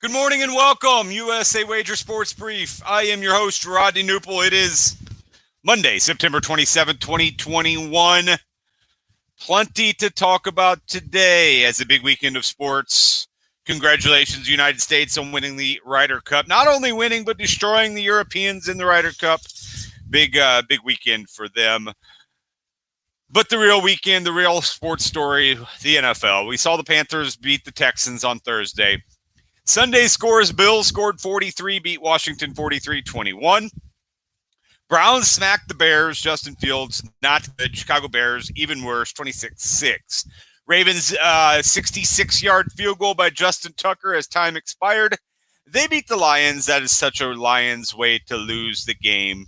Good morning and welcome, USA Wager Sports Brief. I am your host, Rodney Knuppel. It is Monday, September 27th, 2021. Plenty to talk about today as a big weekend of sports. Congratulations, United States, on winning the Ryder Cup. Not only winning, but destroying the Europeans in the Ryder Cup. Big weekend for them. But the real weekend, the real sports story, the NFL. We saw the Panthers beat the Texans on Thursday. Sunday scores, Bills scored 43, beat Washington 43-21. Browns smacked the Bears, Justin Fields, not the Chicago Bears, even worse, 26-6. Ravens, 66-yard field goal by Justin Tucker as time expired. They beat the Lions. That is such a Lions way to lose the game.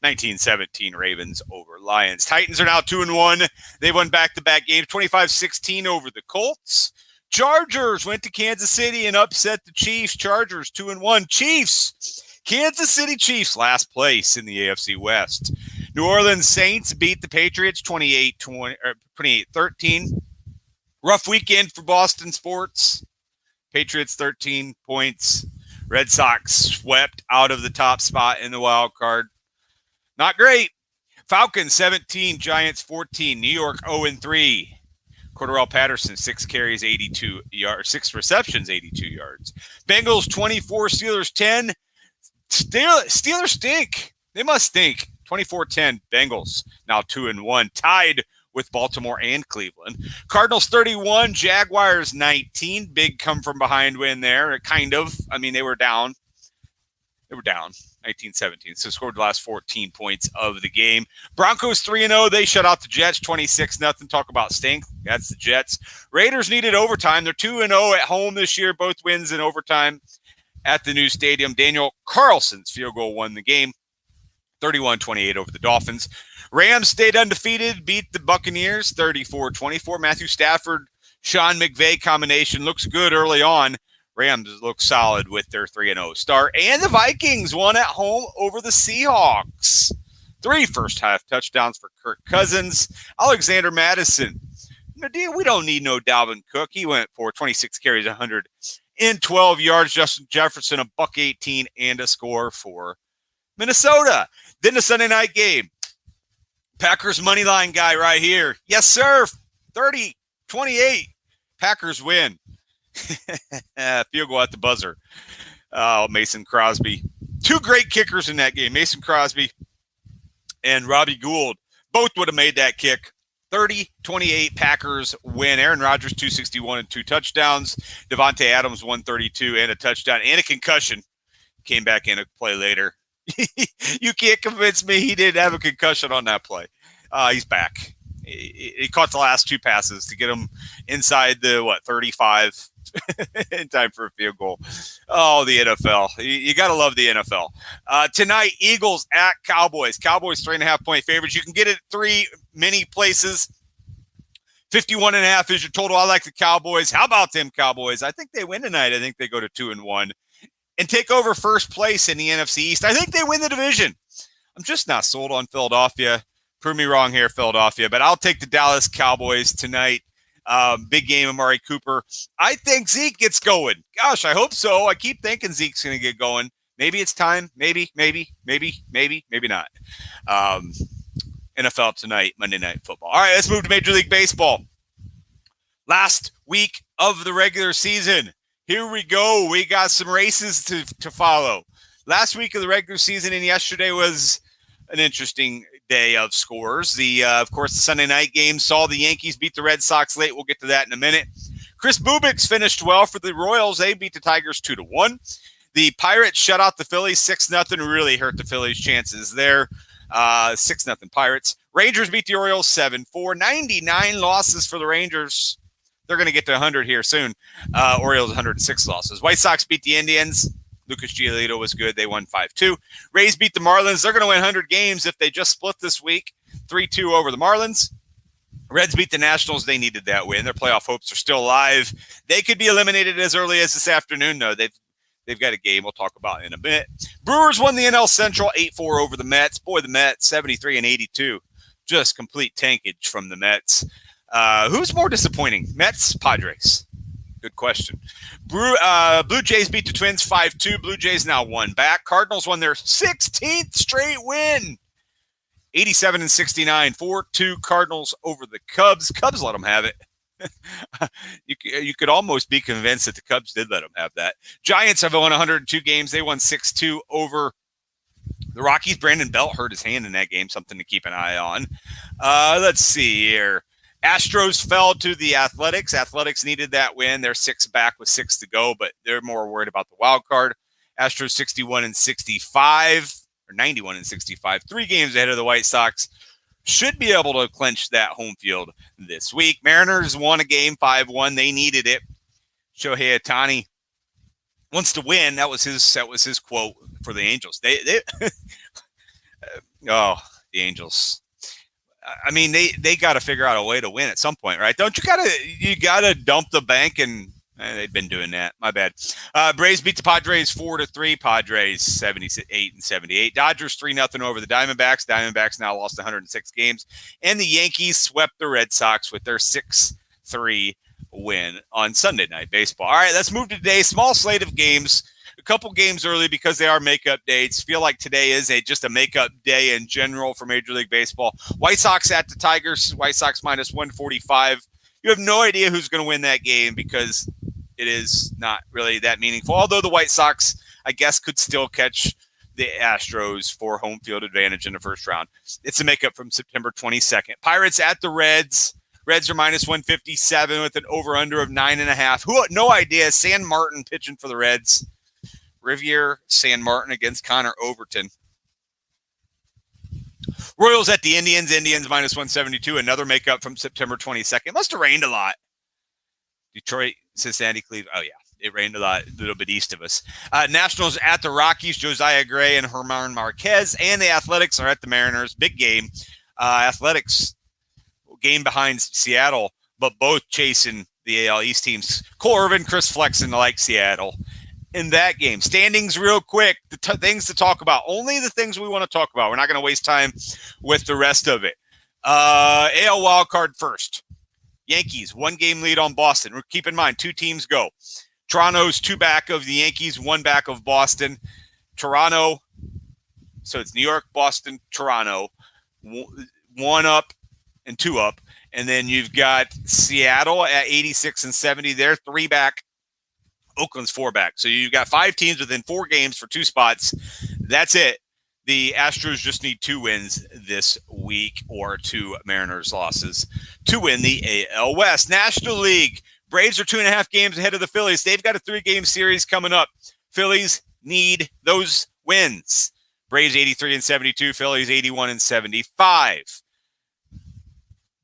19-17 Ravens over Lions. Titans are now 2-1. They won back-to-back games, 25-16 over the Colts. Chargers went to Kansas City and upset the Chiefs. Chargers 2-1. Chiefs, Kansas City Chiefs, last place in the AFC West. New Orleans Saints beat the Patriots 28-13. Rough weekend for Boston sports. Patriots 13 points. Red Sox swept out of the top spot in the wild card. Not great. Falcons 17, Giants 14. New York 0-3. Cordarrelle Patterson, 6 carries, 82 yards, 6 receptions, 82 yards. Bengals 24, Steelers 10. Steelers stink. They must stink. 24-10, Bengals now 2-1, tied with Baltimore and Cleveland. Cardinals 31, Jaguars 19. Big come from behind win there. Kind of. I mean, they were down. 19-17. So scored the last 14 points of the game. Broncos 3-0. They shut out the Jets 26-0. Talk about stink. That's the Jets. Raiders needed overtime. They're 2-0 at home this year. Both wins in overtime at the new stadium. Daniel Carlson's field goal won the game. 31-28 over the Dolphins. Rams stayed undefeated. Beat the Buccaneers 34-24. Matthew Stafford, Sean McVay combination looks good early on. Rams look solid with their 3-0 start. And the Vikings won at home over the Seahawks. 3 first-half touchdowns for Kirk Cousins. Alexander Madison. We don't need no Dalvin Cook. He went for 26 carries, 112 yards. Justin Jefferson, $118 and a score for Minnesota. Then the Sunday night game. Packers money line guy right here. Yes, sir. 30-28. Packers win. Field goal at the buzzer. Oh, Mason Crosby. 2 great kickers in that game. Mason Crosby and Robbie Gould both would have made that kick. 30-28 Packers win. Aaron Rodgers 261 and 2 touchdowns. Devontae Adams 132 and a touchdown and a concussion. Came back in a play later. You can't convince me he didn't have a concussion on that play. He's back. He caught the last 2 passes to get him inside the 35 in time for a field goal. Oh, the NFL. You got to love the NFL. Tonight, Eagles at Cowboys. Cowboys 3.5-point favorites. You can get it at 3 many places. 51.5 is your total. I like the Cowboys. How about them Cowboys? I think they win tonight. I think they go to 2-1 and take over first place in the NFC East. I think they win the division. I'm just not sold on Philadelphia. Prove me wrong here, Philadelphia, but I'll take the Dallas Cowboys tonight. Big game, Amari Cooper. I think Zeke gets going. Gosh, I hope so. I keep thinking Zeke's going to get going. Maybe it's time. Maybe not. NFL tonight, Monday Night Football. All right, let's move to Major League Baseball. Last week of the regular season. Here we go. We got some races to follow. Last week of the regular season and yesterday was an interesting day of scores. Of course, the Sunday night game saw the Yankees beat the Red Sox late. We'll get to that in a minute. Chris Bubik's finished well for the Royals. They beat the Tigers 2-1. The Pirates shut out the Phillies 6-0. Really hurt the Phillies' chances there. 6-0 Pirates. Rangers beat the Orioles 7-4. 99 losses for the Rangers. They're going to get to 100 here soon. Orioles 106 losses. White Sox beat the Indians. Lucas Giolito was good. They won 5-2. Rays beat the Marlins. They're going to win 100 games if they just split this week. 3-2 over the Marlins. Reds beat the Nationals. They needed that win. Their playoff hopes are still alive. They could be eliminated as early as this afternoon, though. They've got a game we'll talk about in a minute. Brewers won the NL Central 8-4 over the Mets. Boy, the Mets, 73-82. Just complete tankage from the Mets. Who's more disappointing, Mets, Padres? Good question. Blue Jays beat the Twins 5-2. Blue Jays now one back. Cardinals won their 16th straight win. 87-69. 4-2 Cardinals over the Cubs. Cubs let them have it. You could almost be convinced that the Cubs did let them have that. Giants have won 102 games. They won 6-2 over the Rockies. Brandon Belt hurt his hand in that game, something to keep an eye on. Let's see here. Astros fell to the Athletics. Athletics needed that win. They're 6 back with 6 to go, but they're more worried about the wild card. Astros 61-65 or 91-65, 3 games ahead of the White Sox. Should be able to clinch that home field this week. Mariners won a game 5-1. They needed it. Shohei Ohtani wants to win. That was his quote for the Angels. The Angels. I mean, they got to figure out a way to win at some point, right? Don't you gotta dump the bank, and they've been doing that. My bad. Braves beat the Padres 4-3. Padres 78-78. Dodgers 3-0 over the Diamondbacks. Diamondbacks now lost 106 games, and the Yankees swept the Red Sox with their 6-3 win on Sunday Night Baseball. All right, let's move to today. Small slate of games. A couple games early because they are makeup dates. Feel like today is just a makeup day in general for Major League Baseball. White Sox at the Tigers. White Sox minus 145. You have no idea who's going to win that game because it is not really that meaningful. Although the White Sox, I guess, could still catch the Astros for home field advantage in the first round. It's a makeup from September 22nd. Pirates at the Reds. Reds are minus 157 with an over-under of 9.5. No idea. San Martin pitching for the Reds. Riviere San Martin against Connor Overton. Royals at the Indians. Indians minus 172. Another makeup from September 22nd. It must have rained a lot. Detroit, Cincinnati, Cleveland. Oh, yeah. It rained a little bit east of us. Nationals at the Rockies. Josiah Gray and Herman Marquez. And the Athletics are at the Mariners. Big game. Athletics game behind Seattle, but both chasing the AL East teams. Cole Irvin, Chris Flexen like Seattle. In that game. Standings real quick. The things to talk about. Only the things we want to talk about. We're not going to waste time with the rest of it. AL wildcard first. Yankees, 1-game lead on Boston. Keep in mind, 2 teams go. Toronto's 2 back of the Yankees, 1 back of Boston. Toronto, so it's New York, Boston, Toronto. 1 up and 2 up. And then you've got Seattle at 86 and 70. They're 3 back. Oakland's 4 back. So you've got 5 teams within 4 games for 2 spots. That's it. The Astros just need 2 wins this week or 2 Mariners losses to win the AL West. National League. Braves are 2.5 games ahead of the Phillies. They've got a 3-game series coming up. Phillies need those wins. Braves 83 and 72. Phillies 81 and 75.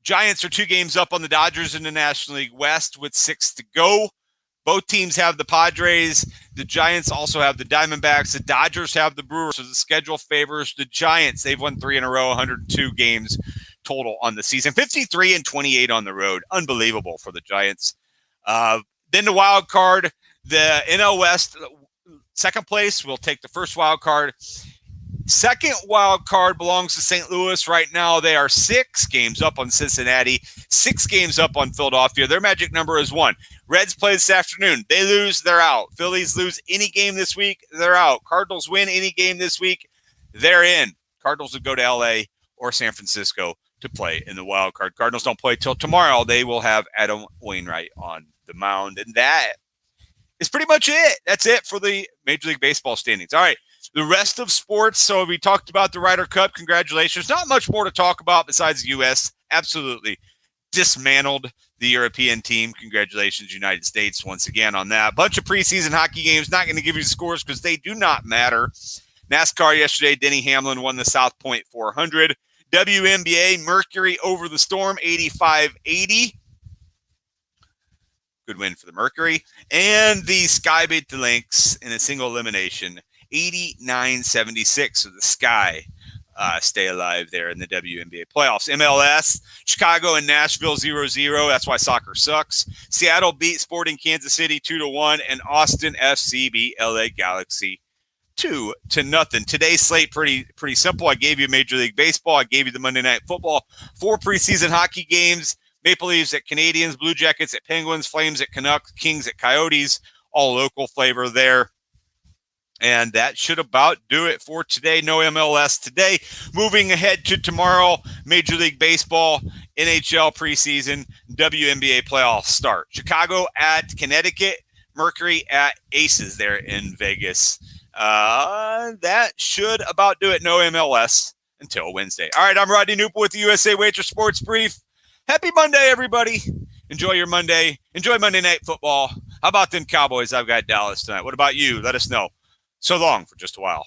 Giants are 2 games up on the Dodgers in the National League West with 6 to go. Both teams have the Padres. The Giants also have the Diamondbacks. The Dodgers have the Brewers. So the schedule favors the Giants. They've won 3 in a row, 102 games total on the season. 53 and 28 on the road. Unbelievable for the Giants. Then the wild card, the NL West, second place will take the first wild card. Second wild card belongs to St. Louis right now. They are 6 games up on Cincinnati, 6 games up on Philadelphia. Their magic number is 1. Reds play this afternoon. They lose, they're out. Phillies lose any game this week, they're out. Cardinals win any game this week, they're in. Cardinals would go to LA or San Francisco to play in the wild card. Cardinals don't play till tomorrow. They will have Adam Wainwright on the mound. And that is pretty much it. That's it for the Major League Baseball standings. All right. The rest of sports, so we talked about the Ryder Cup. Congratulations. Not much more to talk about besides the U.S. Absolutely dismantled the European team. Congratulations, United States, once again on that. Bunch of preseason hockey games. Not going to give you the scores because they do not matter. NASCAR yesterday, Denny Hamlin won the South Point 400. WNBA, Mercury over the Storm, 85-80. Good win for the Mercury. And the Sky beat the Lynx in a single elimination, 89-76. So the Sky stay alive there in the WNBA playoffs. MLS, Chicago and Nashville 0-0. That's why soccer sucks. Seattle beat Sporting Kansas City 2-1. And Austin FC beat LA Galaxy 2-0. Today's slate pretty simple. I gave you Major League Baseball. I gave you the Monday Night Football. 4 preseason hockey games. Maple Leafs at Canadians, Blue Jackets at Penguins, Flames at Canucks, Kings at Coyotes, all local flavor there. And that should about do it for today. No MLS today. Moving ahead to tomorrow, Major League Baseball, NHL preseason, WNBA playoffs start. Chicago at Connecticut, Mercury at Aces there in Vegas. That should about do it. No MLS until Wednesday. All right, I'm Rodney Knuppel with the USA Wager Sports Brief. Happy Monday, everybody. Enjoy your Monday. Enjoy Monday Night Football. How about them Cowboys? I've got Dallas tonight. What about you? Let us know. So long for just a while.